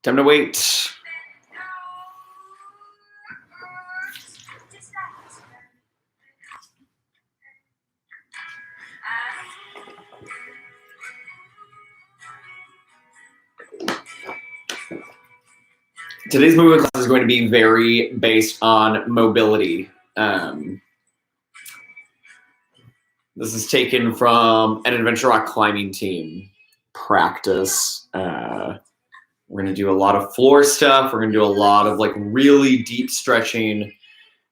Time to wait. Today's movement class is going to be very based on mobility. This is taken from an Adventure Rock climbing team practice. We're going to do a lot of floor stuff. We're going to do a lot of like really deep stretching.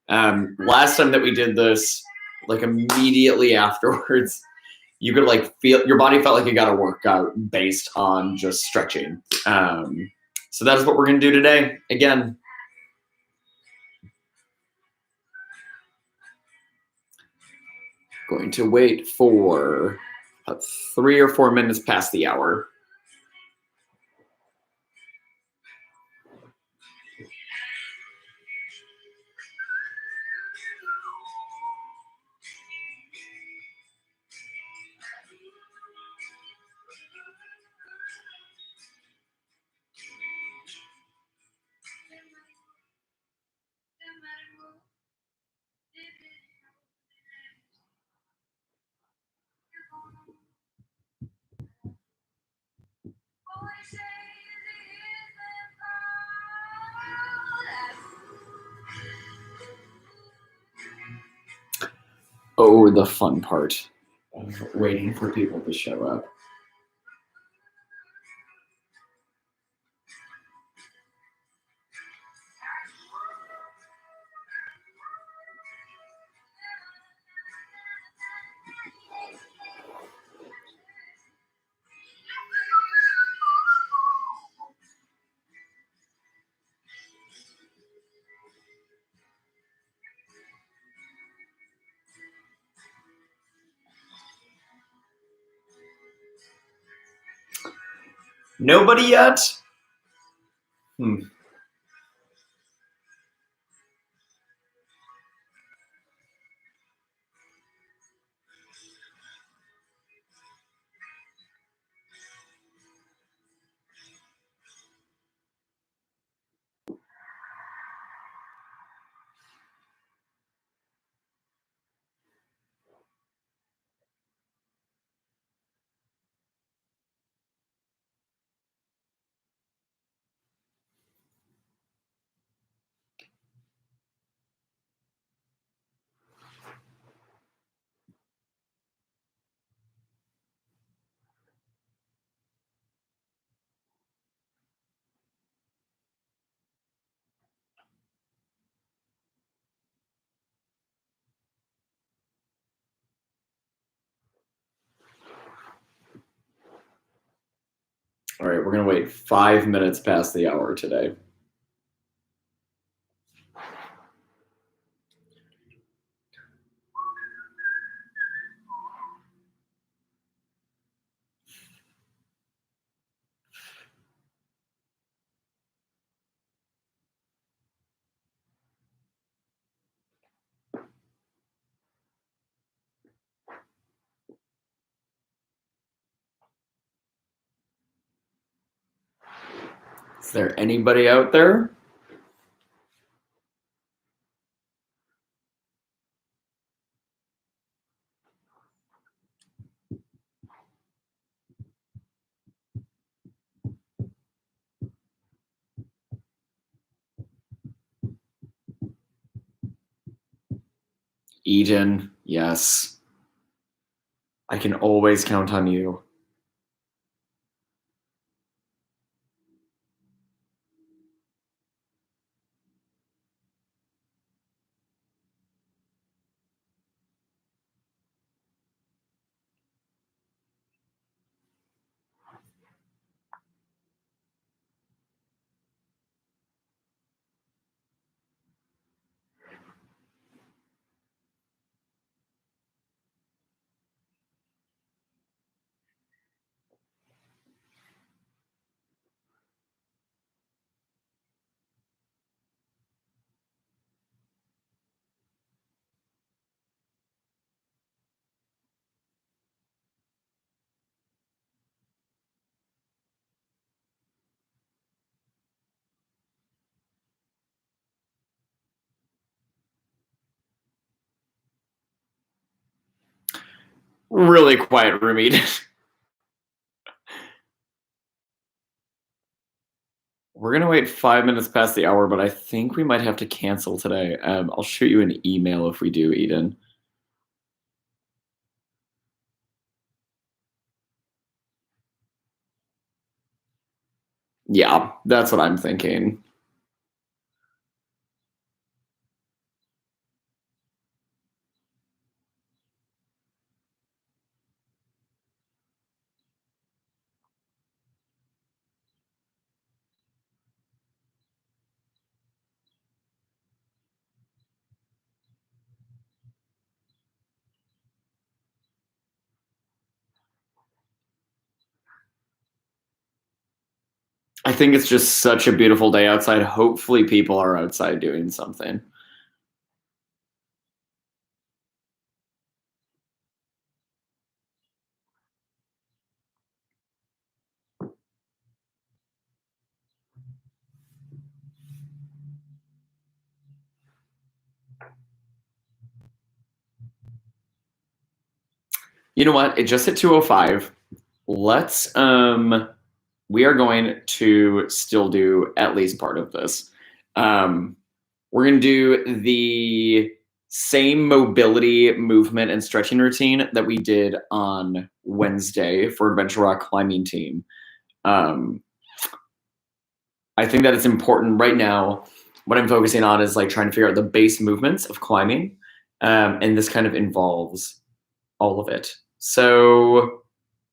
Last time that we did this, like immediately afterwards, you could like feel your body felt like it got a workout based on just stretching. So that is what we're going to do today. Again, going to wait for 3 or 4 minutes past the hour. Oh, the fun part of waiting for people to show up. Nobody yet? All right, we're going to wait 5 minutes past the hour today. Is there anybody out there? Eden, yes. I can always count on you. really quiet room, Eden. We're gonna wait 5 minutes past the hour, but I think we might have to cancel today. I'll shoot you an email if we do, Eden. Yeah, that's what I'm thinking. I think it's just such a beautiful day outside. Hopefully, people are outside doing something. You know what? It just hit 2:05. Let's we are going to still do at least part of this. We're going to do the same mobility, movement, and stretching routine that we did on Wednesday for Adventure Rock Climbing Team. I think that it's important right now. What I'm focusing on is like trying to figure out the base movements of climbing, and this kind of involves all of it. So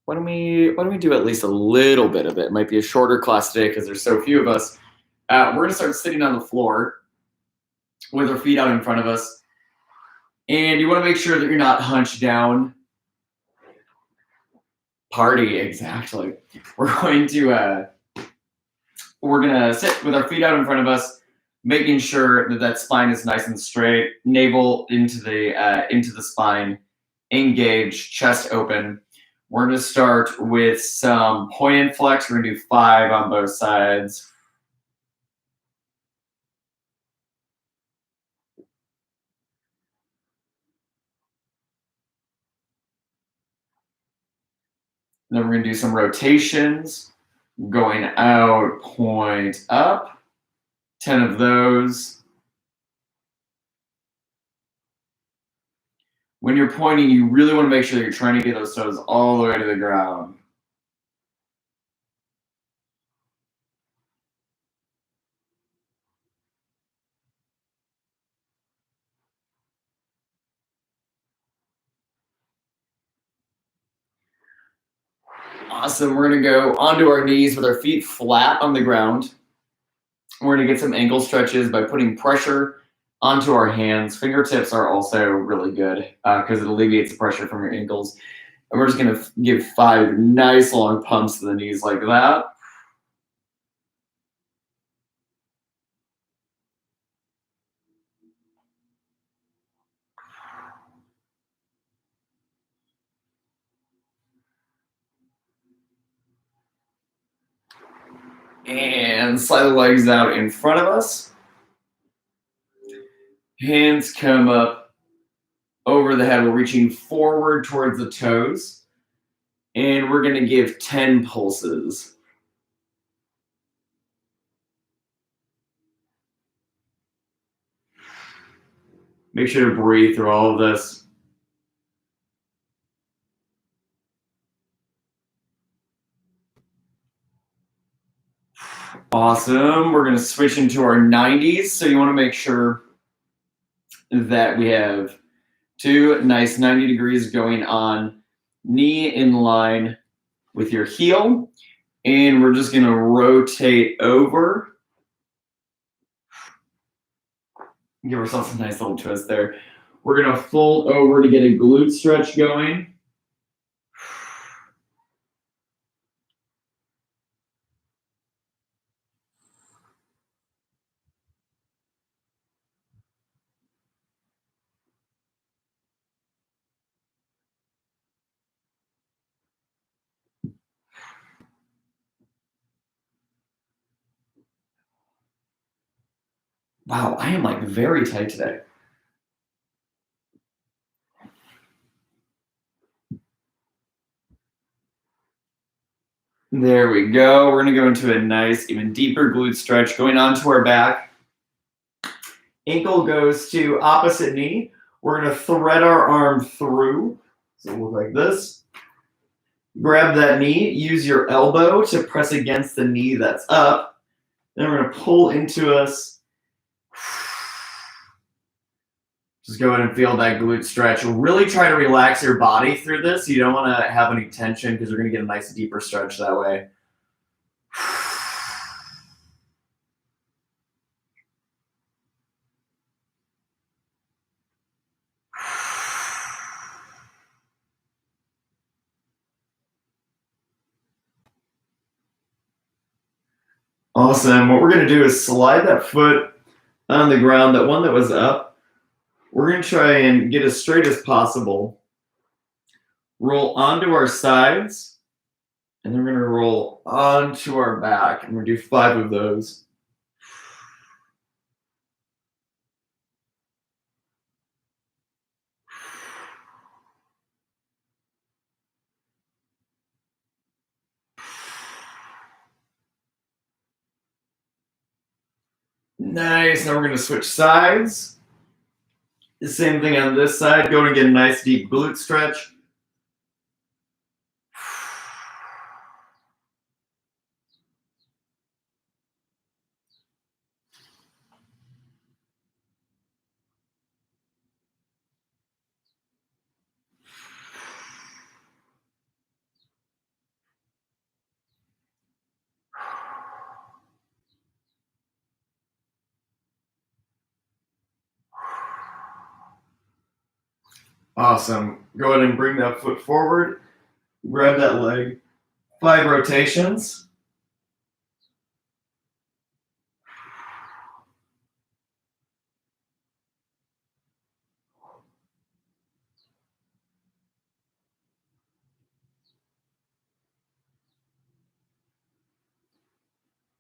why don't we do at least a little bit of it? It might be a shorter class today because there's so few of us. We're gonna start sitting on the floor with our feet out in front of us, and you want to make sure that you're not hunched down. Party, exactly. We're gonna sit with our feet out in front of us, making sure that that spine is nice and straight, navel into the spine, engage, chest open. We're gonna start with some point and flex. We're gonna do 5 on both sides. Then we're gonna do some rotations, going out, point up, 10 of those. When you're pointing, you really want to make sure that you're trying to get those toes all the way to the ground. Awesome. We're going to go onto our knees with our feet flat on the ground. We're going to get some ankle stretches by putting pressure onto our hands. Fingertips are also really good because it alleviates the pressure from your ankles. And we're just going to give 5 nice long pumps to the knees like that. And slide the legs out in front of us. Hands come up over the head. We're reaching forward towards the toes. And we're going to give 10 pulses. Make sure to breathe through all of this. Awesome. We're going to switch into our 90s. So you want to make sure that we have 2 nice 90 degrees going on, knee in line with your heel. And we're just going to rotate over. Give ourselves a nice little twist there. We're going to fold over to get a glute stretch going. Wow, I am like very tight today. There we go. We're going to go into a nice, even deeper glute stretch, going onto our back. Ankle goes to opposite knee. We're going to thread our arm through. So it'll look like this. Grab that knee. Use your elbow to press against the knee that's up. Then we're going to pull into us. Just go ahead and feel that glute stretch. Really try to relax your body through this. You don't want to have any tension because you're going to get a nice deeper stretch that way. Awesome. What we're going to do is slide that foot on the ground, that one that was up. We're going to try and get as straight as possible. Roll onto our sides, and then we're going to roll onto our back, and we're going to do 5 of those. Nice. Now we're going to switch sides. The same thing on this side. Go and get a nice deep glute stretch. Awesome. Go ahead and bring that foot forward. Grab that leg. 5 rotations.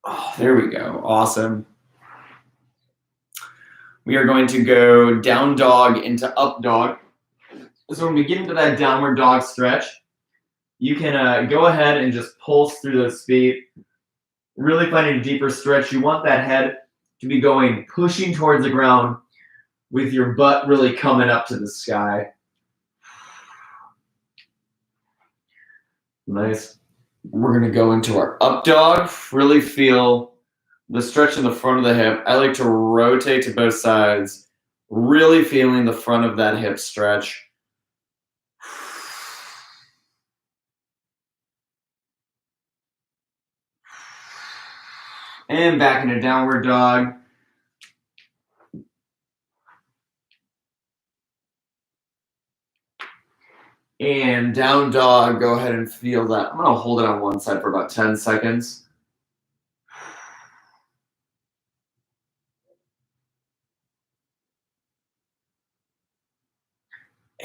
Oh, there we go. Awesome. We are going to go down dog into up dog. So when we get into that downward dog stretch, you can go ahead and just pulse through those feet. Really finding a deeper stretch. You want that head to be going, pushing towards the ground with your butt really coming up to the sky. Nice. We're going to go into our up dog. Really feel the stretch in the front of the hip. I like to rotate to both sides, really feeling the front of that hip stretch. And back into downward dog. And down dog, go ahead and feel that. I'm going to hold it on one side for about 10 seconds.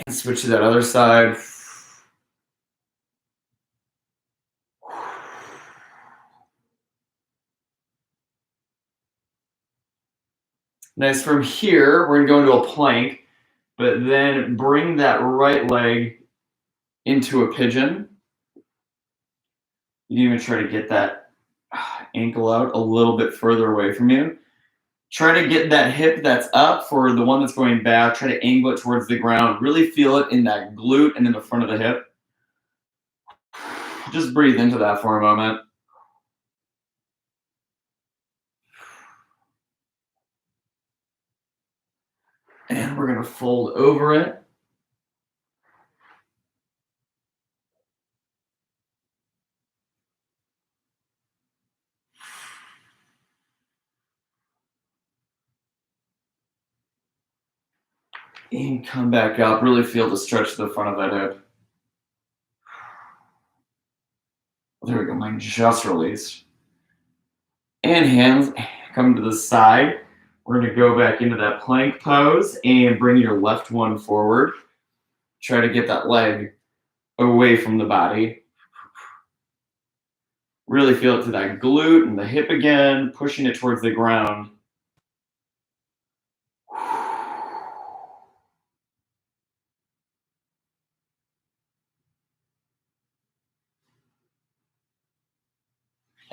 And switch to that other side. Nice. From here, we're going to go into a plank, but then bring that right leg into a pigeon. You can even try to get that ankle out a little bit further away from you. Try to get that hip that's up for the one that's going back. Try to angle it towards the ground. Really feel it in that glute and in the front of the hip. Just breathe into that for a moment. And we're going to fold over it. And come back up. Really feel the stretch to the front of that hip. There we go. Mine just released. And hands come to the side. We're going to go back into that plank pose and bring your left one forward. Try to get that leg away from the body. Really feel it to that glute and the hip again, pushing it towards the ground.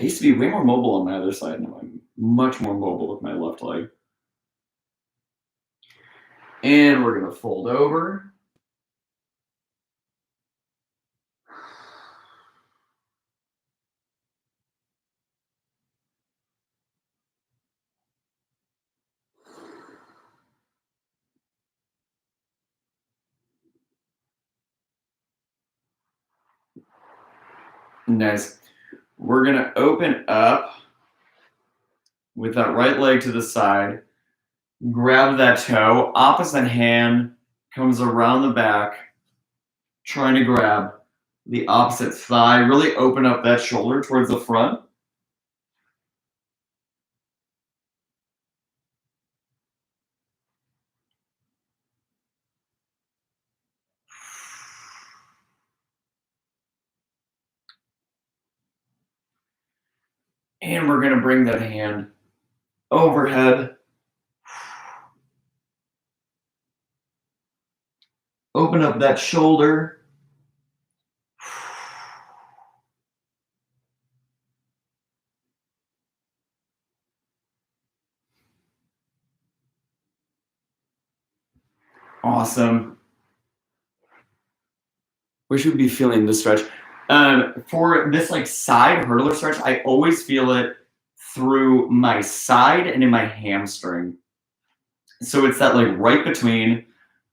I used to be way more mobile on my other side. Now I'm much more mobile with my left leg. And we're going to fold over. Nice. We're going to open up with that right leg to the side. Grab that toe. Opposite hand comes around the back, trying to grab the opposite thigh. Really open up that shoulder towards the front. And we're going to bring that hand overhead. Open up that shoulder. Awesome. Wish we'd be feeling this stretch. For this like side hurdler stretch, I always feel it through my side and in my hamstring. So it's that like right between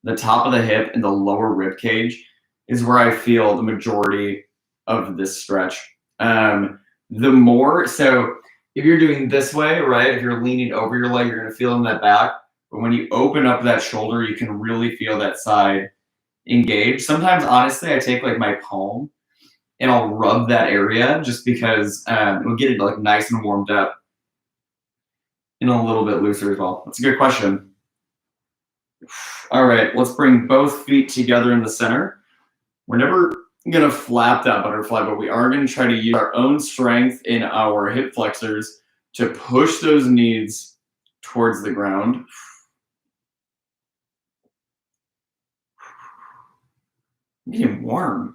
the top of the hip and the lower rib cage is where I feel the majority of this stretch. The more, so if you're doing this way, right, if you're leaning over your leg, you're going to feel in that back. But when you open up that shoulder, you can really feel that side engage. Sometimes, honestly, I take like my palm and I'll rub that area just because it'll get it like nice and warmed up and a little bit looser as well. That's a good question. All right, let's bring both feet together in the center. We're never going to flap that butterfly, but we are going to try to use our own strength in our hip flexors to push those knees towards the ground. I'm getting warm.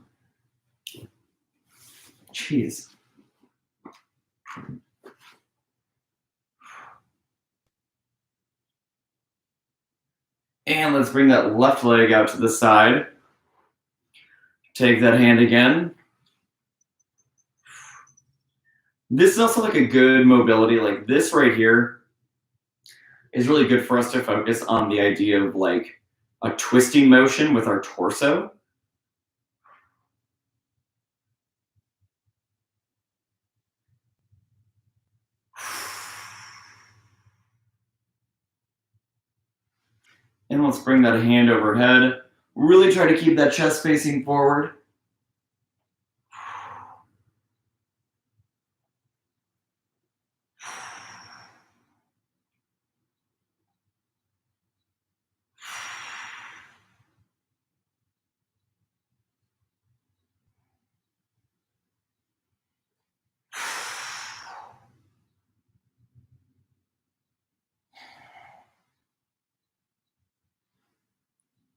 Jeez. And let's bring that left leg out to the side. Take that hand again. This is also like a good mobility. Like this right here is really good for us to focus on the idea of like a twisting motion with our torso. And let's bring that hand overhead. Really try to keep that chest facing forward.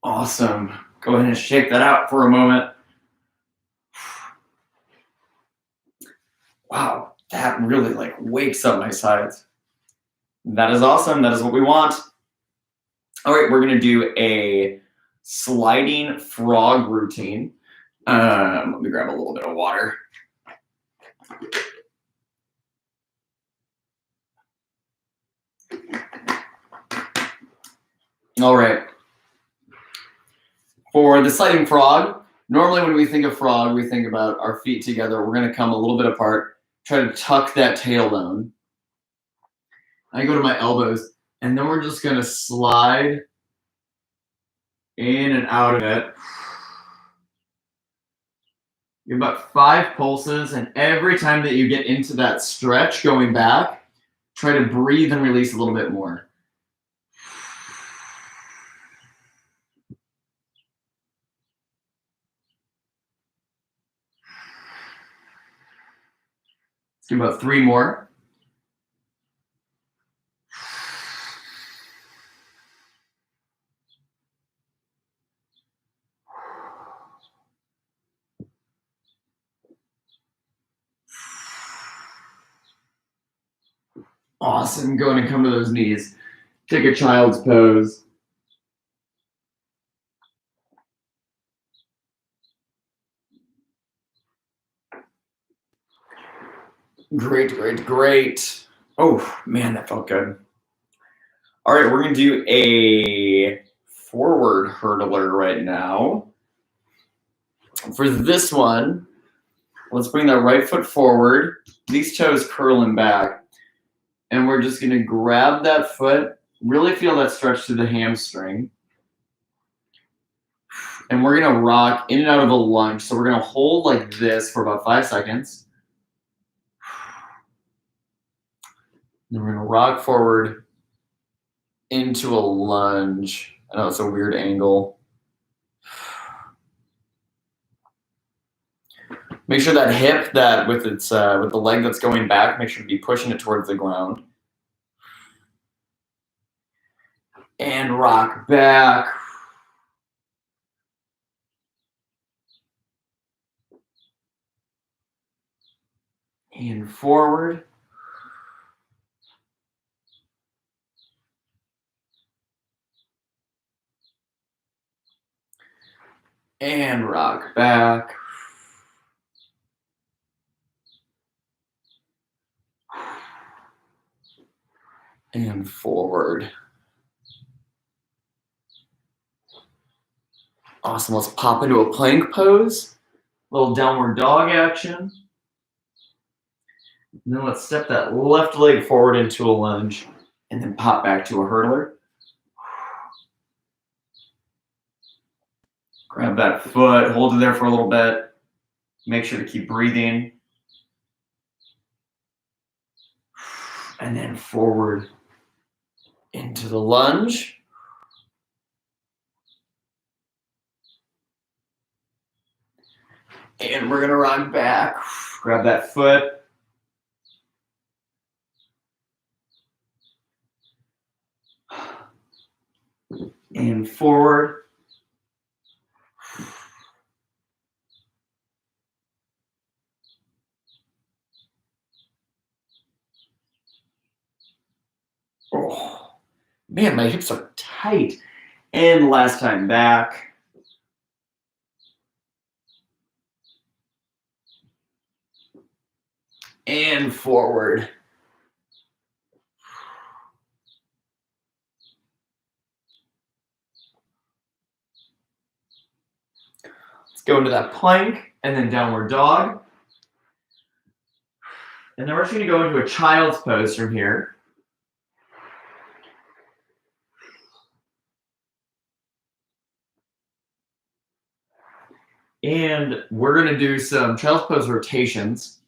Awesome. Go ahead and shake that out for a moment. Wow, that really like wakes up my sides. That is awesome. That is what we want. All right, we're gonna do a sliding frog routine. Let me grab a little bit of water. All right. For the sliding frog, normally when we think of frog, we think about our feet together. We're going to come a little bit apart, try to tuck that tailbone. I go to my elbows, and then we're just going to slide in and out of it. You're about 5 pulses, and every time that you get into that stretch going back, try to breathe and release a little bit more. Let's do about 3 more. Awesome. Go ahead and come to those knees. Take a child's pose. Great, great, great. Oh, man, that felt good. All right, we're going to do a forward hurdler right now. For this one, let's bring that right foot forward. These toes curling back. And we're just going to grab that foot, really feel that stretch through the hamstring. And we're going to rock in and out of a lunge. So we're going to hold like this for about 5 seconds. Then we're going to rock forward into a lunge. I know it's a weird angle. Make sure that hip that with its with the leg that's going back, make sure to be pushing it towards the ground. And rock back. And forward. And rock back. And forward. Awesome. Let's pop into a plank pose. Little downward dog action. And then let's step that left leg forward into a lunge and then pop back to a hurdler. Grab that foot, hold it there for a little bit. Make sure to keep breathing. And then forward into the lunge. And we're gonna rock back. Grab that foot. And forward. Oh, man, my hips are tight. And last time back. And forward. Let's go into that plank and then downward dog. And then we're just going to go into a child's pose from here. And we're going to do some child's pose rotations.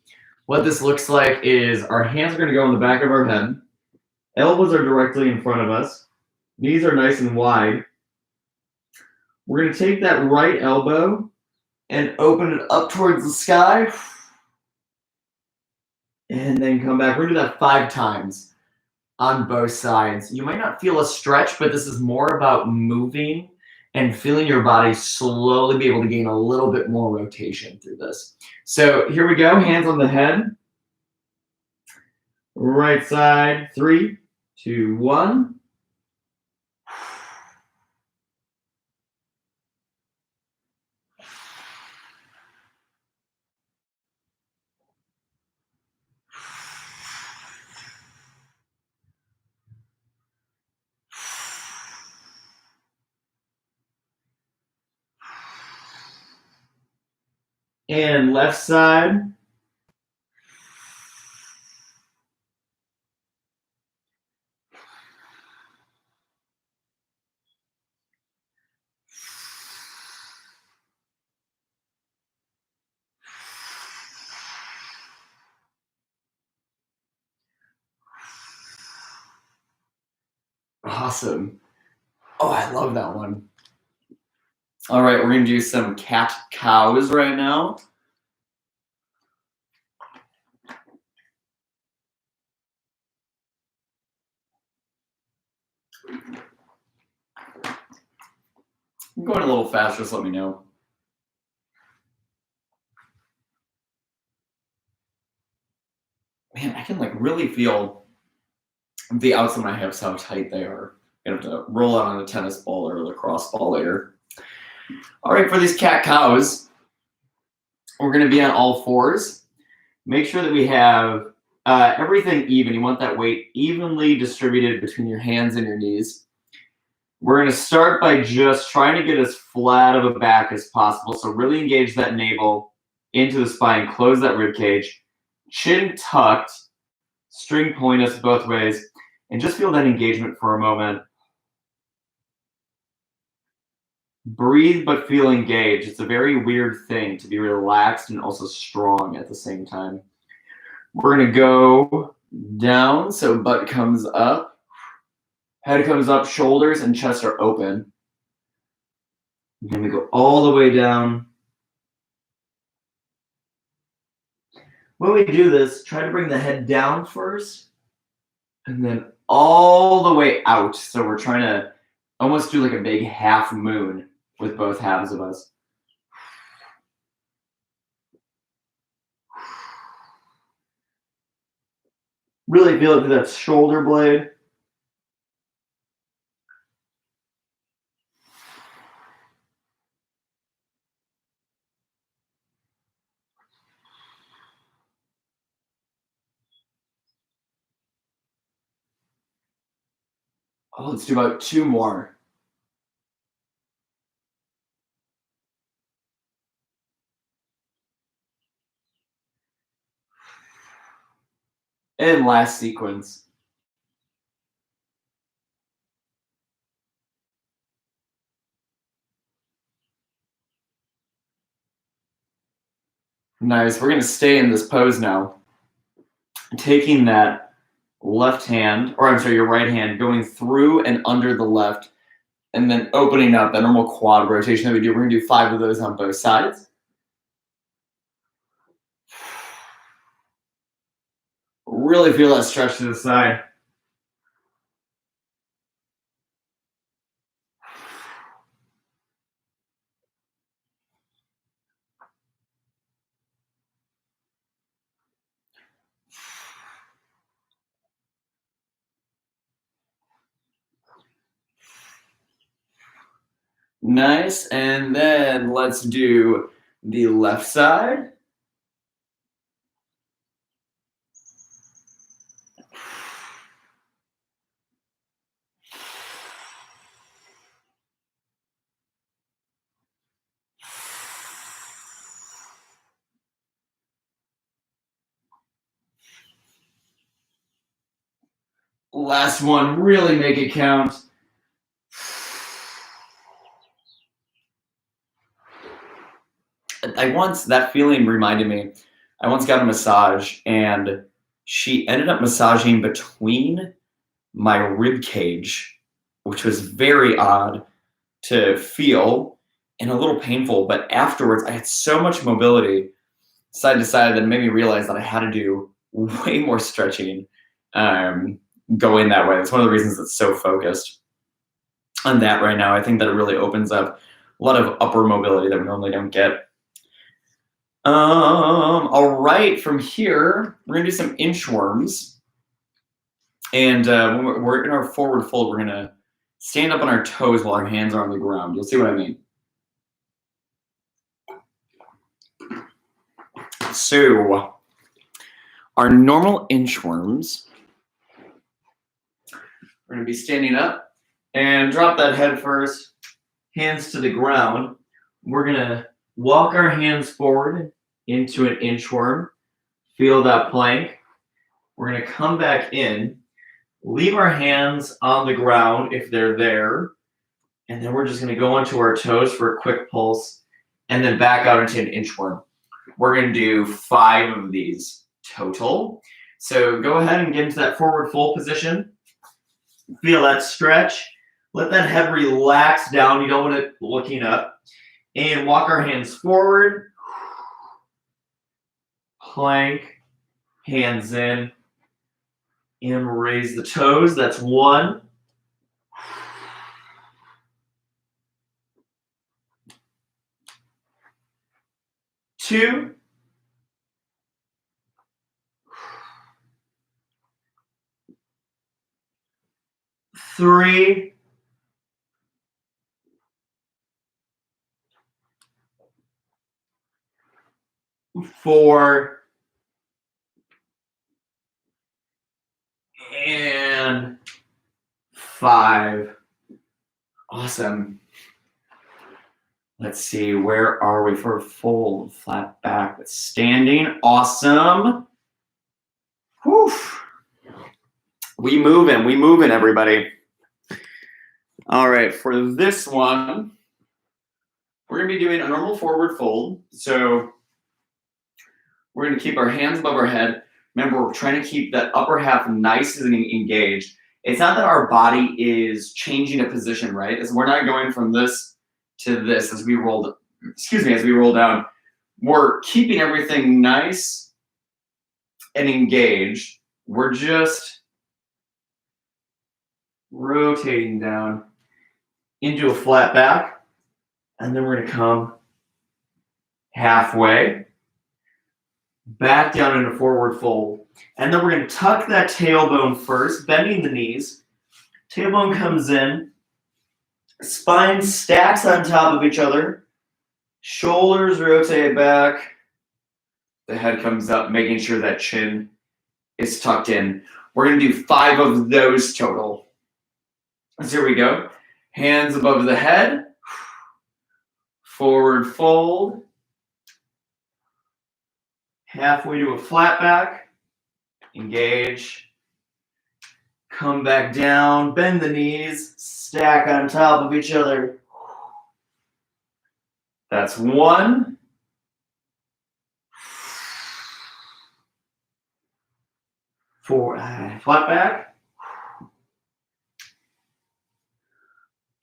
What this looks like is our hands are going to go on the back of our head. Elbows are directly in front of us. Knees are nice and wide. We're going to take that right elbow and open it up towards the sky. And then come back. We're going to do that 5 times on both sides. You might not feel a stretch, but this is more about moving and feeling your body slowly be able to gain a little bit more rotation through this. So here we go, hands on the head. Right side, 3, 2, 1. And left side. Awesome. Oh, I love that one. All right, we're going to do some cat cows right now. I'm going a little fast, just let me know. Man, I can like really feel the outs of my hips, how tight they are. I'm gonna have to roll out on a tennis ball or a lacrosse ball later. All right, for these cat-cows, we're gonna be on all fours. Make sure that we have everything even. You want that weight evenly distributed between your hands and your knees. We're gonna start by just trying to get as flat of a back as possible. So really engage that navel into the spine, close that rib cage, chin tucked, string pulling us both ways, and just feel that engagement for a moment. Breathe, but feel engaged. It's a very weird thing to be relaxed and also strong at the same time. We're gonna go down, so butt comes up, head comes up, shoulders and chest are open. Then we go all the way down. When we do this, try to bring the head down first, and then all the way out. So we're trying to almost do like a big half moon with both halves of us. Really feel it through that shoulder blade. Oh, let's do about 2 more. And last sequence. Nice. We're going to stay in this pose now. Taking that left hand, or I'm sorry, your right hand, going through and under the left, and then opening up that normal quad rotation that we do. We're going to do 5 of those on both sides. Really feel that stretch to the side. Nice. And then let's do the left side. Last one, really make it count. That feeling reminded me, I once got a massage and she ended up massaging between my rib cage, which was very odd to feel and a little painful. But afterwards, I had so much mobility side to side that it made me realize that I had to do way more stretching going that way. That's one of the reasons it's so focused on that right now. I think that it really opens up a lot of upper mobility that we normally don't get. All right, from here, we're gonna do some inchworms. And when we're in our forward fold, we're gonna stand up on our toes while our hands are on the ground. You'll see what I mean. So our normal inchworms, we're gonna be standing up and drop that head first, hands to the ground. We're gonna walk our hands forward into an inchworm, feel that plank. We're gonna come back in, leave our hands on the ground if they're there, and then we're just gonna go onto our toes for a quick pulse, and then back out into an inchworm. We're gonna do 5 of these total. So go ahead and get into that forward fold position. Feel that stretch. Let that head relax down. You don't want it looking up. And walk our hands forward. Plank, hands in, and raise the toes. That's 1. 2. 3, 4, and 5. Awesome. Let's see, where are we for fold? Flat back with standing. Awesome. Whew. We moving, everybody. All right, for this one, we're gonna be doing a normal forward fold. So we're gonna keep our hands above our head. Remember, we're trying to keep that upper half nice and engaged. It's not that our body is changing a position, right? We're not going from this to this as we roll, as we roll down. We're keeping everything nice and engaged. We're just rotating down into a flat back, and then we're gonna come halfway, back down into forward fold. And then we're gonna tuck that tailbone first, bending the knees. Tailbone comes in, spine stacks on top of each other, shoulders rotate back, the head comes up, making sure that chin is tucked in. We're gonna do 5 of those total. So here we go. Hands above the head, forward fold, halfway to a flat back, engage, come back down, bend the knees, stack on top of each other. That's 1. Flat back.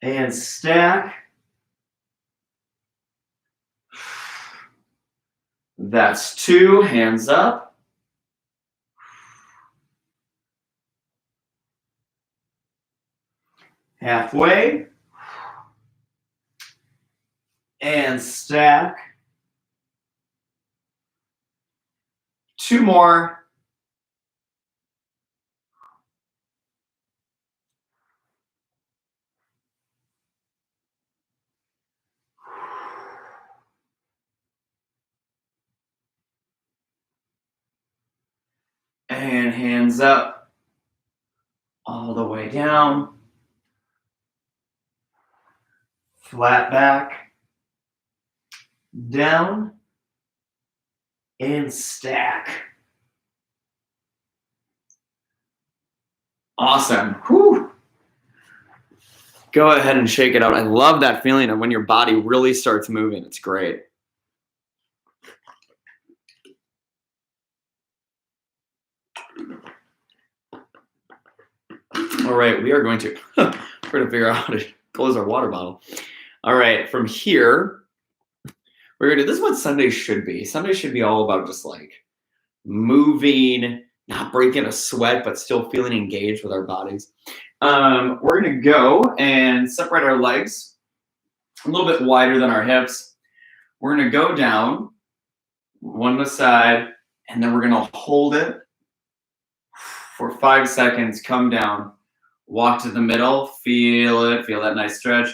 And stack. That's 2, hands up. Halfway. And stack. 2 more. And hands up. All the way down. Flat back. Down. And stack. Awesome. Whew. Go ahead and shake it out. I love that feeling of when your body really starts moving. It's great. All right, we are going to we're going to figure out how to close our water bottle. All right, from here, we're going to, this is what Sunday should be. Sunday should be all about just like moving, not breaking a sweat, but still feeling engaged with our bodies. We're going to go and separate our legs a little bit wider than our hips. We're going to go down, one to the side, and then we're going to hold it for 5 seconds, come down, walk to the middle, feel it, feel that nice stretch,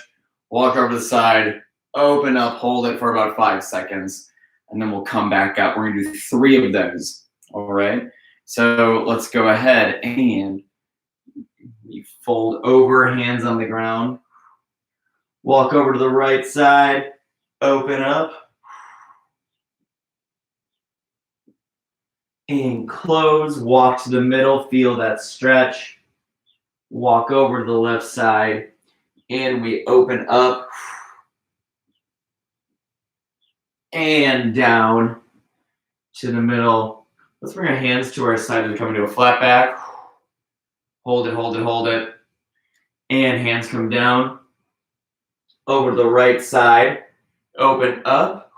walk over to the side, open up, hold it for about 5 seconds, and then we'll come back up. We're gonna do 3 of those, all right? So let's go ahead and you fold over, hands on the ground, walk over to the right side, open up, and close, walk to the middle, feel that stretch, walk over to the left side, and we open up and down to the middle. Let's bring our hands to our side as we come into a flat back. Hold it, hold it, hold it. And hands come down. Over to the right side. Open up.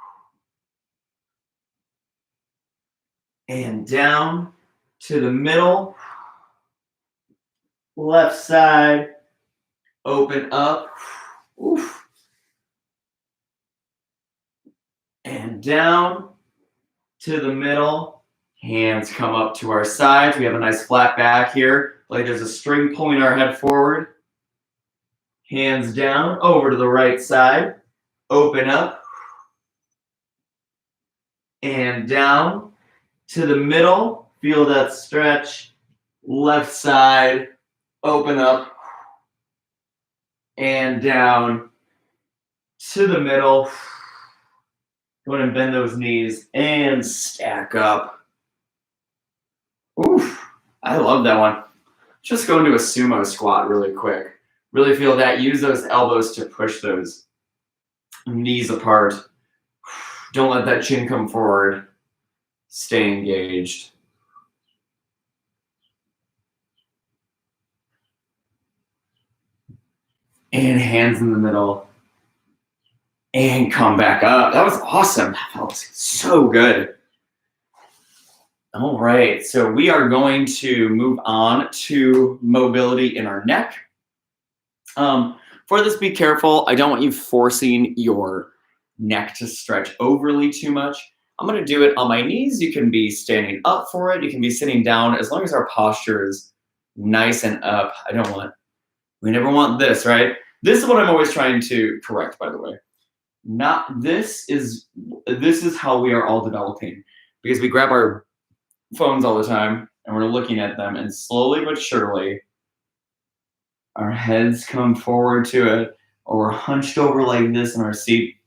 And down to the middle. Left side. Open up. Oof. And down to the middle. Hands come up to our sides. We have a nice flat back here. Like there's a string pulling our head forward. Hands down, over to the right side. Open up. And down to the middle. Feel that stretch. Left side. Open up. And down to the middle. Go ahead and bend those knees and stack up. Oof, I love that one. Just go into a sumo squat really quick. Really feel that. Use those elbows to push those knees apart. Don't let that chin come forward. Stay engaged. And hands in the middle. And come back up. That was awesome. That was so good. All right, so we are going to move on to mobility in our neck. For this, be careful. I don't want you forcing your neck to stretch overly too much. I'm going to do it on my knees. You can be standing up for it. You can be sitting down, as long as our posture is nice and up. We never want this, right? This is what I'm always trying to correct, by the way. This is how we are all developing, because we grab our phones all the time and we're looking at them, and slowly but surely our heads come forward to it, or we're hunched over like this in our seat.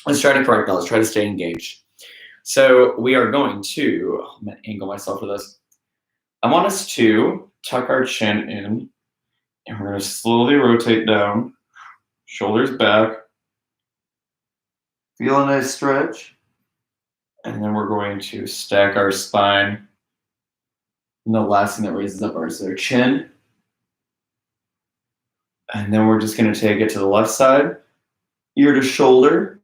Let's try to correct that. Let's try to stay engaged. So we are going to, I'm going to angle myself for this. I want us to tuck our chin in, and we're going to slowly rotate down, shoulders back. Feel a nice stretch. And then we're going to stack our spine. And the last thing that raises up is our chin. And then we're just going to take it to the left side, ear to shoulder.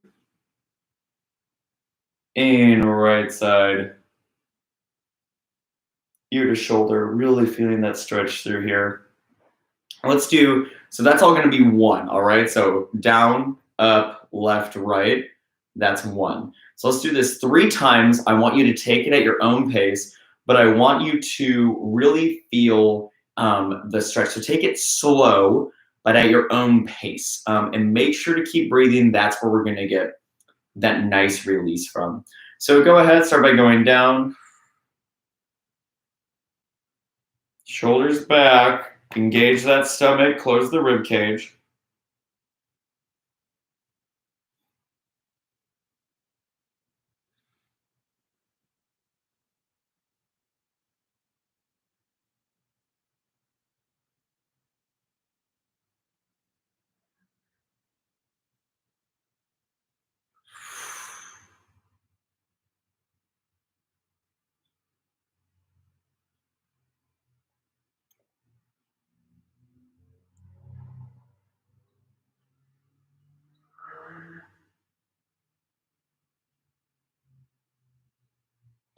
And right side, ear to shoulder, really feeling that stretch through here. So that's all going to be one, all right? So down, up, left, right, that's one. So let's do this 3 times. I want you to take it at your own pace, but I want you to really feel the stretch. So take it slow, but at your own pace. And make sure to keep breathing. That's where we're going to get that nice release from. So go ahead, start by going down. Shoulders back, engage that stomach, close the rib cage.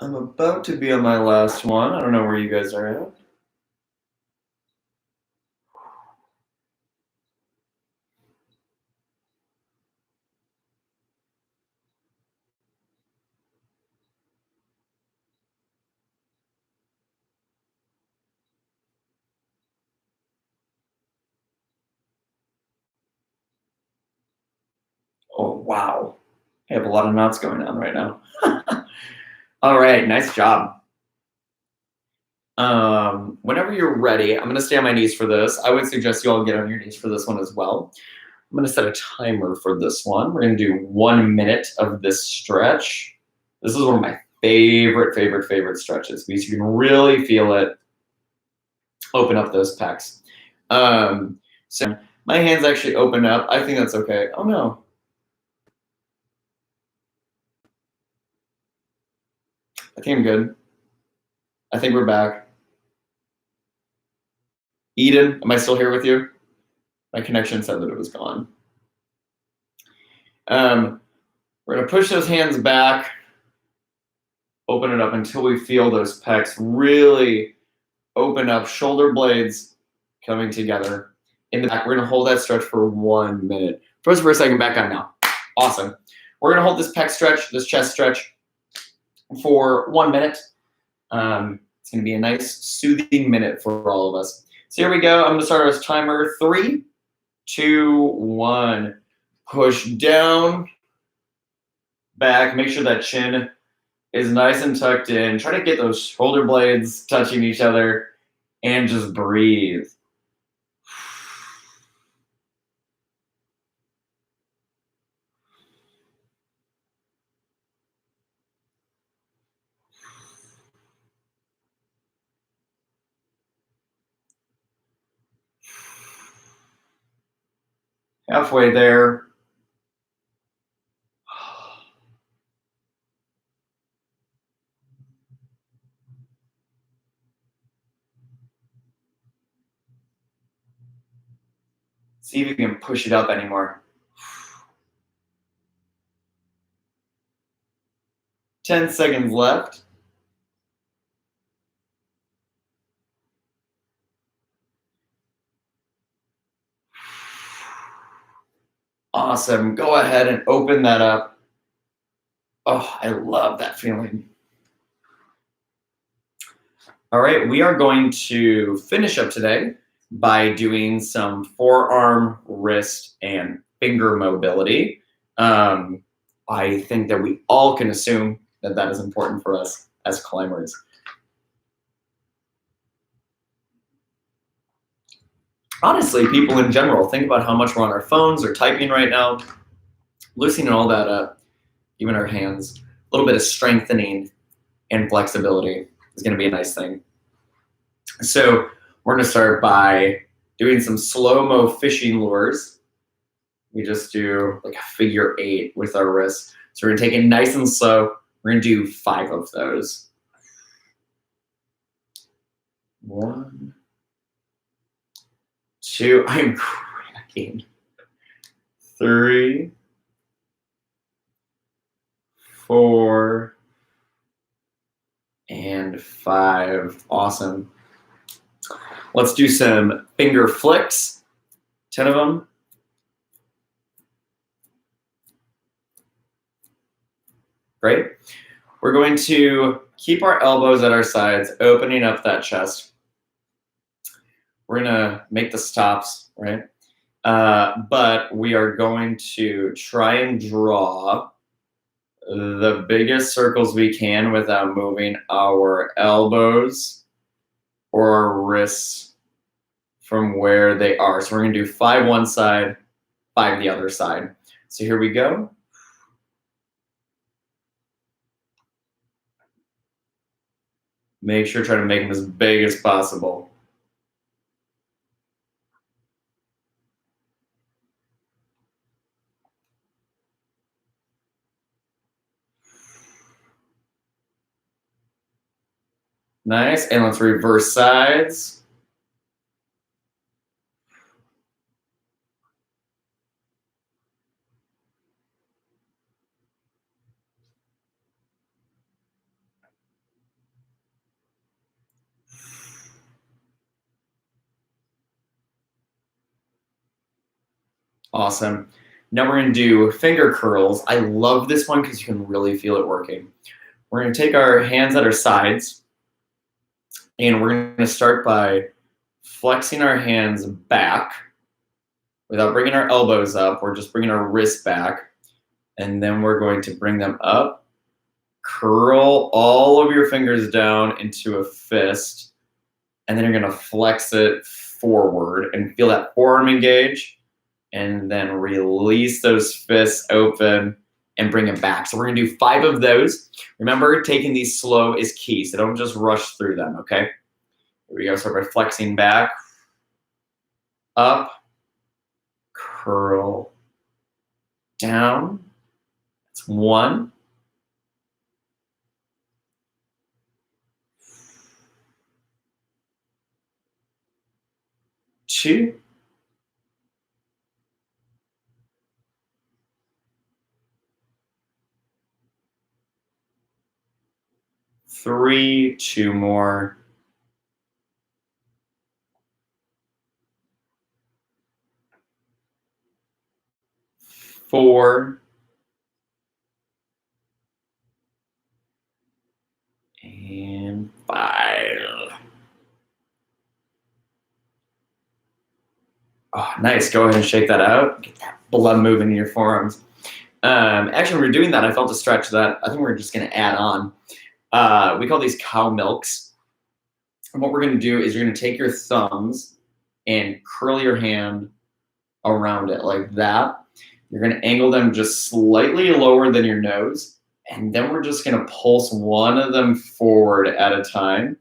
I'm about to be on my last one. I don't know where you guys are at. Oh, wow. I have a lot of knots going on right now. All right, nice job. Whenever you're ready, I'm gonna stay on my knees for this. I would suggest you all get on your knees for this one as well. I'm gonna set a timer for this one. We're gonna do 1 minute of this stretch. This is one of my favorite stretches, because you can really feel it open up those pecs. So my hands actually open up. I think that's okay. Oh no. I think I'm good. I think we're back. Eden, am I still here with you? My connection said that it was gone. We're gonna push those hands back, open it up until we feel those pecs really open up, shoulder blades coming together. In the back, we're gonna hold that stretch for 1 minute. First for a second, back on now. Awesome. We're gonna hold this pec stretch, this chest stretch for 1 minute. It's gonna be a nice soothing minute for all of us. So here we go. I'm gonna start our timer. 3, 2, 1. Push down, back. Make sure that chin is nice and tucked in. Try to get those shoulder blades touching each other and just breathe. Halfway there. See if you can push it up anymore. 10 seconds left. Awesome. Go ahead and open that up. Oh, I love that feeling. All right, we are going to finish up today by doing some forearm, wrist, and finger mobility. I think that we all can assume that that is important for us as climbers. Honestly, people in general, think about how much we're on our phones or typing right now. Loosening all that up, even our hands, a little bit of strengthening and flexibility is going to be a nice thing. So we're going to start by doing some slow-mo fishing lures. We just do like a figure 8 with our wrists. So we're going to take it nice and slow. We're going to do 5 of those. 1, 2, I'm cracking. 3, 4, and 5. Awesome. Let's do some finger flicks. 10 of them. Great. We're going to keep our elbows at our sides, opening up that chest. We're going to make the stops, right? But we are going to try and draw the biggest circles we can without moving our elbows or our wrists from where they are. So we're going to do 5 one side, 5 the other side. So here we go. Make sure to try to make them as big as possible. Nice, and let's reverse sides. Awesome. Now we're going to do finger curls. I love this one because you can really feel it working. We're going to take our hands at our sides, and we're going to start by flexing our hands back without bringing our elbows up. We're just bringing our wrists back, and then we're going to bring them up, curl all of your fingers down into a fist, and then you're going to flex it forward and feel that forearm engage, and then release those fists open and bring it back. So we're going to do 5 of those. Remember, taking these slow is key, so don't just rush through them, okay? Here we go. So we're flexing back, up, curl, down. That's 1. 2. 3, 2 more. 4. And 5. Oh, nice. Go ahead and shake that out. Get that blood moving in your forearms. Actually, when we were doing that, I felt a stretch that I think we're just going to add on. We call these cow milks. And what we're going to do is you're going to take your thumbs and curl your hand around it like that. You're going to angle them just slightly lower than your nose. And then we're just going to pulse one of them forward at a time.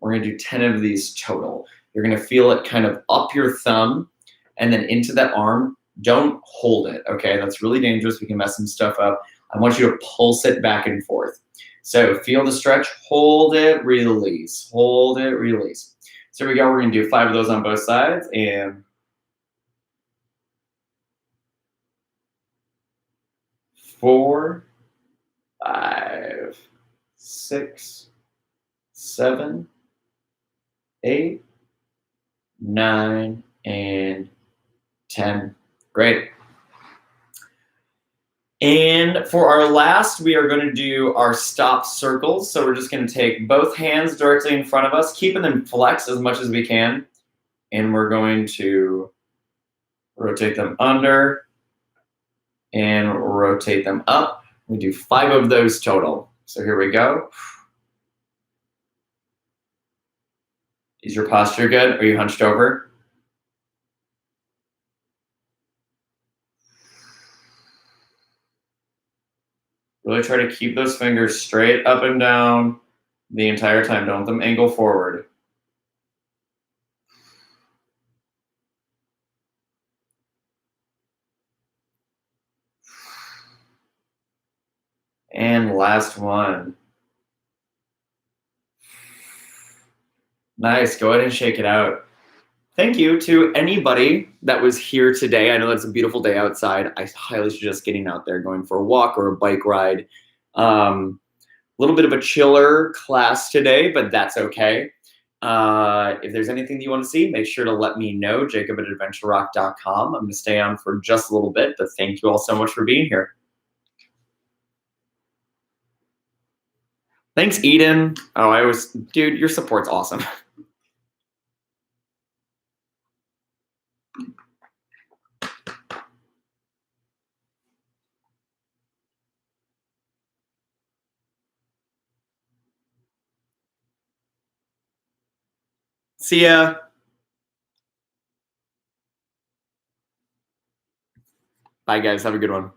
We're going to do 10 of these total. You're going to feel it kind of up your thumb and then into that arm. Don't hold it, okay? That's really dangerous. We can mess some stuff up. I want you to pulse it back and forth. So feel the stretch, hold it, release, hold it, release. So here we go. We're going to do 5 of those on both sides. And 4, 5, 6, 7, 8, 9, and 10. Great. And for our last, we are going to do our stop circles. So we're just going to take both hands directly in front of us, keeping them flexed as much as we can. And we're going to rotate them under and rotate them up. We do 5 of those total. So here we go. Is your posture good? Are you hunched over? Really try to keep those fingers straight up and down the entire time. Don't let them angle forward. And last one. Nice. Go ahead and shake it out. Thank you to anybody that was here today. I know it's a beautiful day outside. I highly suggest getting out there, going for a walk or a bike ride. A little bit of a chiller class today, but that's okay. If there's anything that you want to see, make sure to let me know, jacob@adventurerock.com. I'm going to stay on for just a little bit, but thank you all so much for being here. Dude, your support's awesome. See ya. Bye, guys. Have a good one.